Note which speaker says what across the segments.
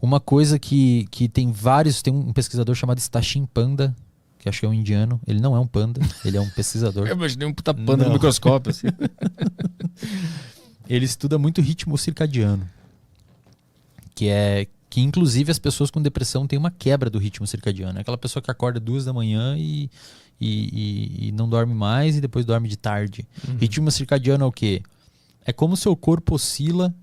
Speaker 1: Uma coisa que tem vários... Tem um pesquisador chamado Sachin Panda, que acho que é um indiano. Ele não é um panda, ele é um pesquisador.
Speaker 2: Eu imaginei um puta panda no microscópio. Assim.
Speaker 1: Ele estuda muito ritmo circadiano. Que inclusive as pessoas com depressão têm uma quebra do ritmo circadiano. É aquela pessoa que acorda 2 da manhã e não dorme mais e depois dorme de tarde. Ritmo circadiano é o quê? É como o seu corpo oscila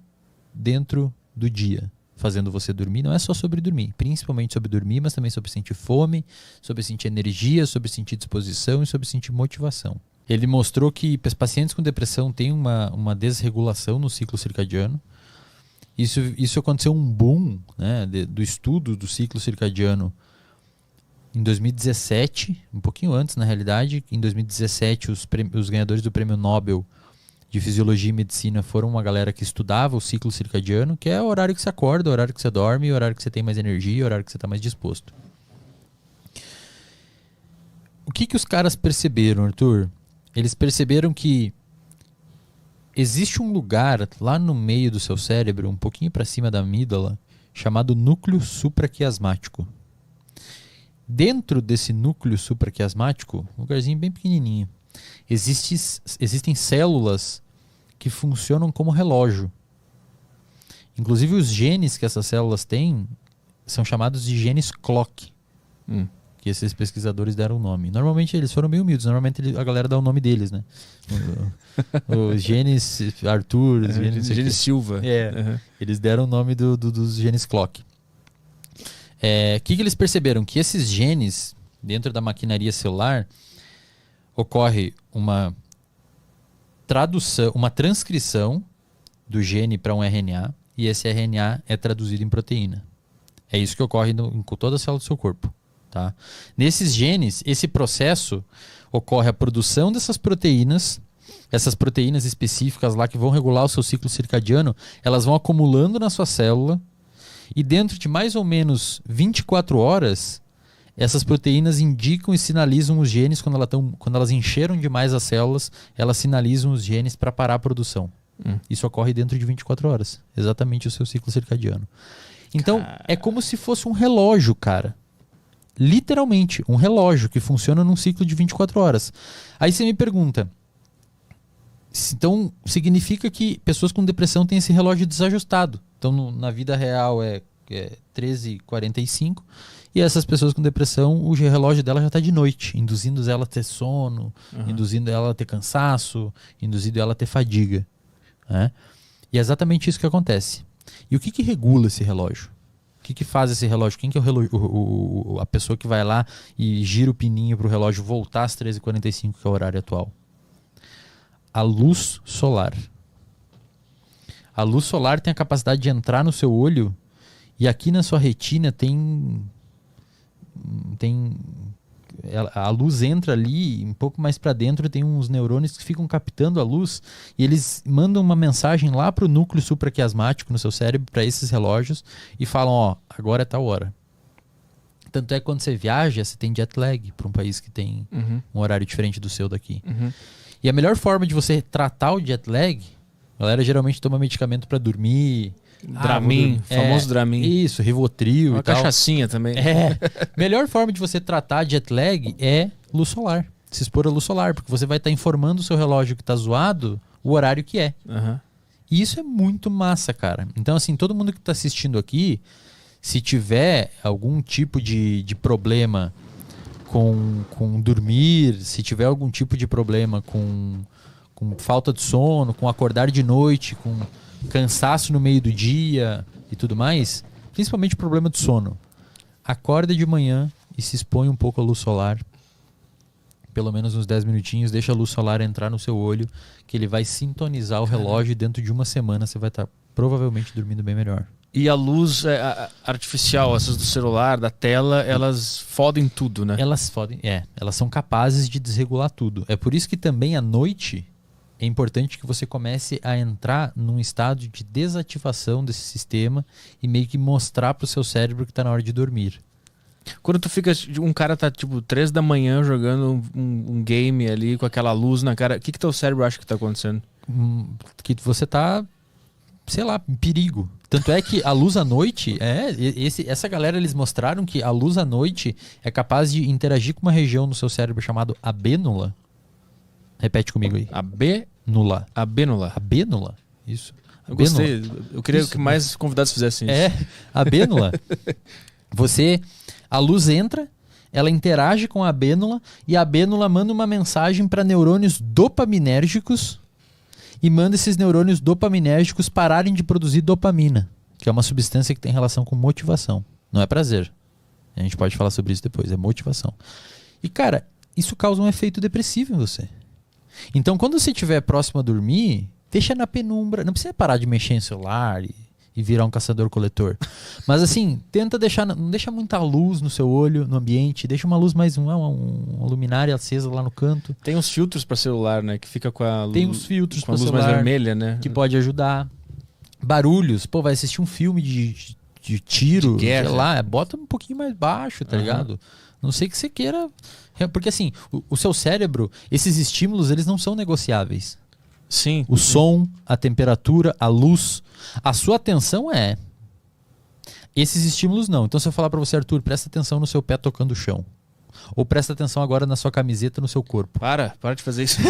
Speaker 1: dentro do dia, fazendo você dormir. Não é só sobre dormir, principalmente sobre dormir, mas também sobre sentir fome, sobre sentir energia, sobre sentir disposição e sobre sentir motivação. Ele mostrou que pacientes com depressão têm uma desregulação no ciclo circadiano. Isso aconteceu um boom, né, do estudo do ciclo circadiano em 2017, um pouquinho antes na realidade. Em 2017 os ganhadores do Prêmio Nobel de Fisiologia e Medicina foram uma galera que estudava o ciclo circadiano, que é o horário que você acorda, o horário que você dorme, o horário que você tem mais energia, o horário que você está mais disposto. O que os caras perceberam, Arthur? Eles perceberam que existe um lugar lá no meio do seu cérebro, um pouquinho para cima da amígdala, chamado núcleo supraquiasmático. Dentro desse núcleo supraquiasmático, um lugarzinho bem pequenininho, existem células que funcionam como relógio. Inclusive os genes que essas células têm são chamados de genes clock, que esses pesquisadores deram o nome. Normalmente eles foram meio humildes, normalmente a galera dá o nome deles, né? Os genes Arthur, os
Speaker 2: genes Silva.
Speaker 1: Eles deram o nome dos genes clock. O que eles perceberam? Que esses genes, dentro da maquinaria celular, ocorre uma tradução, uma transcrição do gene para um RNA, e esse RNA é traduzido em proteína. É isso que ocorre em toda a célula do seu corpo. Tá? Nesses genes, esse processo ocorre a produção dessas proteínas, essas proteínas específicas lá que vão regular o seu ciclo circadiano, elas vão acumulando na sua célula, e dentro de mais ou menos 24 horas, essas proteínas indicam e sinalizam os genes. Quando elas encheram demais as células, elas sinalizam os genes para parar a produção. Isso ocorre dentro de 24 horas. Exatamente o seu ciclo circadiano. Então, é como se fosse um relógio, cara. Literalmente, um relógio que funciona num ciclo de 24 horas. Aí você me pergunta, então significa que pessoas com depressão têm esse relógio desajustado. Então, na vida real é 13h45, e essas pessoas com depressão, o relógio dela já está de noite, induzindo ela a ter sono, induzindo ela a ter cansaço, induzindo ela a ter fadiga. Né? E é exatamente isso que acontece. E o que regula esse relógio? O que faz esse relógio? Quem que é a pessoa que vai lá e gira o pininho para o relógio voltar às 13h45, que é o horário atual? A luz solar. A luz solar tem a capacidade de entrar no seu olho, e aqui na sua retina a luz entra ali, um pouco mais para dentro tem uns neurônios que ficam captando a luz, e eles mandam uma mensagem lá para o núcleo supraquiasmático no seu cérebro, para esses relógios, e falam, agora é tal hora. Tanto é que quando você viaja, você tem jet lag para um país que tem um horário diferente do seu daqui. E a melhor forma de você tratar o jet lag, a galera geralmente toma medicamento para dormir.
Speaker 2: Dramin, famoso Dramin.
Speaker 1: Isso, Rivotril e tal.
Speaker 2: Uma cachaçinha também.
Speaker 1: Melhor forma de você tratar jet lag é luz solar. Se expor à luz solar, porque você vai estar informando o seu relógio que está zoado o horário que é. E isso é muito massa, cara. Então, assim, todo mundo que está assistindo aqui, se tiver algum tipo de problema com dormir, se tiver algum tipo de problema com falta de sono, com acordar de noite, com cansaço no meio do dia e tudo mais, principalmente problema de sono, acorda de manhã e se expõe um pouco à luz solar, pelo menos uns 10 minutinhos, deixa a luz solar entrar no seu olho, que ele vai sintonizar o relógio, e dentro de uma semana você vai estar provavelmente dormindo bem melhor.
Speaker 2: E a luz artificial, essas do celular, da tela, elas fodem tudo, né?
Speaker 1: Elas são capazes de desregular tudo. É por isso que também à noite é importante que você comece a entrar num estado de desativação desse sistema e meio que mostrar pro seu cérebro que está na hora de dormir.
Speaker 2: Quando tu fica, um cara tá tipo 3 da manhã jogando um game ali com aquela luz na cara, o que teu cérebro acha que tá acontecendo?
Speaker 1: Que você tá sei lá, em perigo. Tanto é que a luz à noite, essa galera eles mostraram que a luz à noite é capaz de interagir com uma região no seu cérebro chamado abênula. Repete comigo aí.
Speaker 2: Abênula.
Speaker 1: Abênula? Isso.
Speaker 2: Eu gostei. Eu queria que mais convidados fizessem isso.
Speaker 1: Abênula. A luz entra, ela interage com a abênula e a abênula manda uma mensagem para neurônios dopaminérgicos e manda esses neurônios dopaminérgicos pararem de produzir dopamina, que é uma substância que tem relação com motivação. Não é prazer. A gente pode falar sobre isso depois, é motivação. E, cara, isso causa um efeito depressivo em você. Então, quando você estiver próximo a dormir, deixa na penumbra. Não precisa parar de mexer em celular e virar um caçador-coletor. Mas assim, tenta deixar, não deixa muita luz no seu olho, no ambiente, deixa uma luz mais uma luminária acesa lá no canto.
Speaker 2: Tem uns filtros para celular, né, que fica com a luz,
Speaker 1: tem uns filtros
Speaker 2: com a luz mais vermelha, né?
Speaker 1: Que pode ajudar. Barulhos, vai assistir um filme de tiro,
Speaker 2: de guerra,
Speaker 1: sei lá, bota um pouquinho mais baixo, tá ligado? Não sei que você queira, porque assim, o seu cérebro, esses estímulos, eles não são negociáveis.
Speaker 2: Sim.
Speaker 1: O som, a temperatura, a luz. A sua atenção é. Esses estímulos não. Então se eu falar pra você, Arthur, presta atenção no seu pé tocando o chão. Ou presta atenção agora na sua camiseta, no seu corpo.
Speaker 2: Para de fazer isso.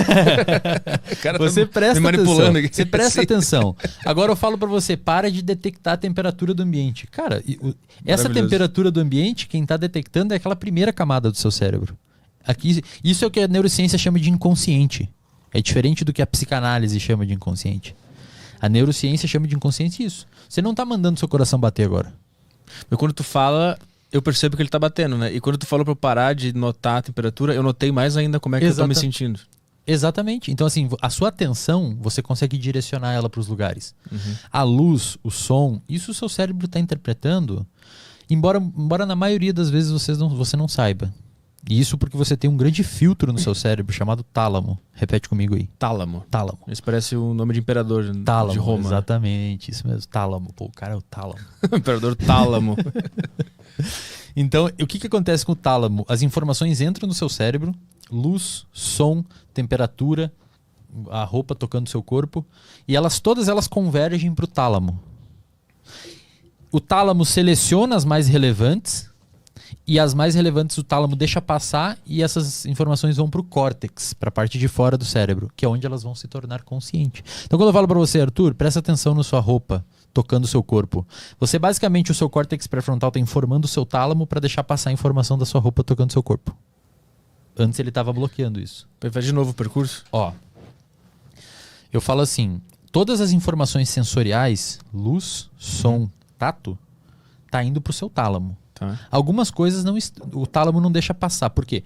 Speaker 1: Cara, você presta atenção. Você presta atenção. Agora eu falo pra você, para de detectar a temperatura do ambiente. Cara, essa temperatura do ambiente, quem tá detectando é aquela primeira camada do seu cérebro. Aqui, isso é o que a neurociência chama de inconsciente. É diferente do que a psicanálise chama de inconsciente. A neurociência chama de inconsciente isso. Você não tá mandando seu coração bater agora.
Speaker 2: Mas quando tu fala, eu percebo que ele tá batendo, né? E quando tu falou pra eu parar de notar a temperatura, eu notei mais ainda como é que eu tô me sentindo.
Speaker 1: Exatamente. Então assim, a sua atenção, você consegue direcionar ela pros lugares. A luz, o som, isso o seu cérebro tá interpretando, embora na maioria das vezes você não saiba. E isso porque você tem um grande filtro no seu cérebro chamado tálamo. Repete comigo aí.
Speaker 2: Tálamo.
Speaker 1: Isso
Speaker 2: parece o nome de imperador de Roma.
Speaker 1: Exatamente, isso mesmo. Tálamo. Pô, o cara é o tálamo.
Speaker 2: Imperador Tálamo.
Speaker 1: Então, o que acontece com o tálamo? As informações entram no seu cérebro, luz, som, temperatura, a roupa tocando o seu corpo, e todas elas convergem para o tálamo. O tálamo seleciona as mais relevantes, e as mais relevantes o tálamo deixa passar e essas informações vão para o córtex, para a parte de fora do cérebro, que é onde elas vão se tornar consciente. Então quando eu falo para você, Arthur, presta atenção na sua roupa, tocando o seu corpo. Basicamente, o seu córtex pré-frontal está informando o seu tálamo para deixar passar a informação da sua roupa tocando o seu corpo. Antes ele estava bloqueando isso.
Speaker 2: Vai de novo o percurso?
Speaker 1: Eu falo assim, todas as informações sensoriais, luz, som, tato, tá indo para o seu tálamo. Algumas coisas o tálamo não deixa passar. Por quê?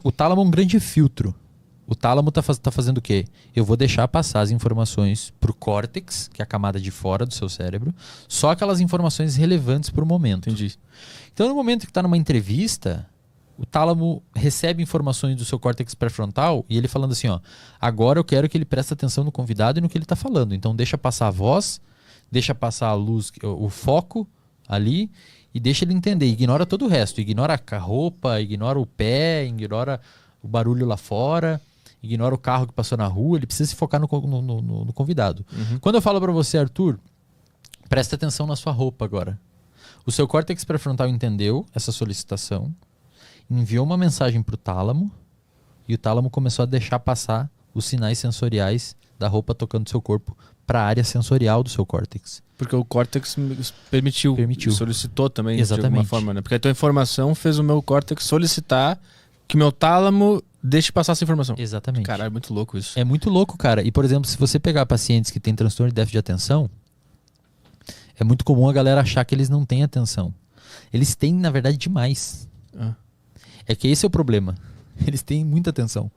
Speaker 1: O tálamo é um grande filtro. O tálamo tá fazendo o quê? Eu vou deixar passar as informações pro córtex, que é a camada de fora do seu cérebro, só aquelas informações relevantes pro momento.
Speaker 2: Entendi.
Speaker 1: Então, no momento que tá numa entrevista, o tálamo recebe informações do seu córtex pré-frontal e ele falando assim, agora eu quero que ele preste atenção no convidado e no que ele tá falando. Então, deixa passar a voz, deixa passar a luz, o foco ali, e deixa ele entender, ignora todo o resto, ignora a roupa, ignora o pé, ignora o barulho lá fora, ignora o carro que passou na rua, ele precisa se focar no convidado. Quando eu falo para você, Arthur, presta atenção na sua roupa agora. O seu córtex pré-frontal entendeu essa solicitação, enviou uma mensagem para o tálamo, e o tálamo começou a deixar passar os sinais sensoriais da roupa tocando seu corpo para a área sensorial do seu córtex.
Speaker 2: Porque o córtex permitiu. Solicitou também,
Speaker 1: exatamente,
Speaker 2: de alguma forma, né? Porque a tua informação fez o meu córtex solicitar que o meu tálamo deixe passar essa informação.
Speaker 1: Exatamente.
Speaker 2: Caralho, é muito louco isso.
Speaker 1: É muito louco, cara. E, por exemplo, se você pegar pacientes que têm transtorno de déficit de atenção, é muito comum a galera achar que eles não têm atenção. Eles têm, na verdade, demais. É que esse é o problema. Eles têm muita atenção.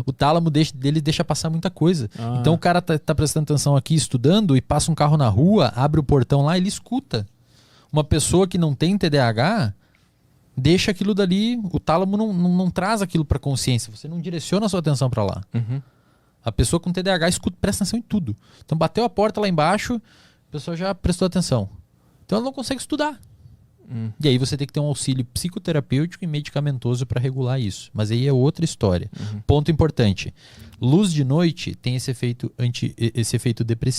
Speaker 1: O tálamo dele deixa passar muita coisa. Então o cara tá prestando atenção aqui, estudando, e passa um carro na rua, abre o portão lá, ele escuta. Uma pessoa que não tem TDAH deixa aquilo dali, o tálamo não traz aquilo para consciência, você não direciona a sua atenção para lá. A pessoa com TDAH escuta, presta atenção em tudo. Então bateu a porta lá embaixo, a pessoa já prestou atenção. Então ela não consegue estudar. E aí você tem que ter um auxílio psicoterapêutico e medicamentoso para regular isso. Mas aí é outra história. Ponto importante. Luz de noite tem esse efeito depressivo.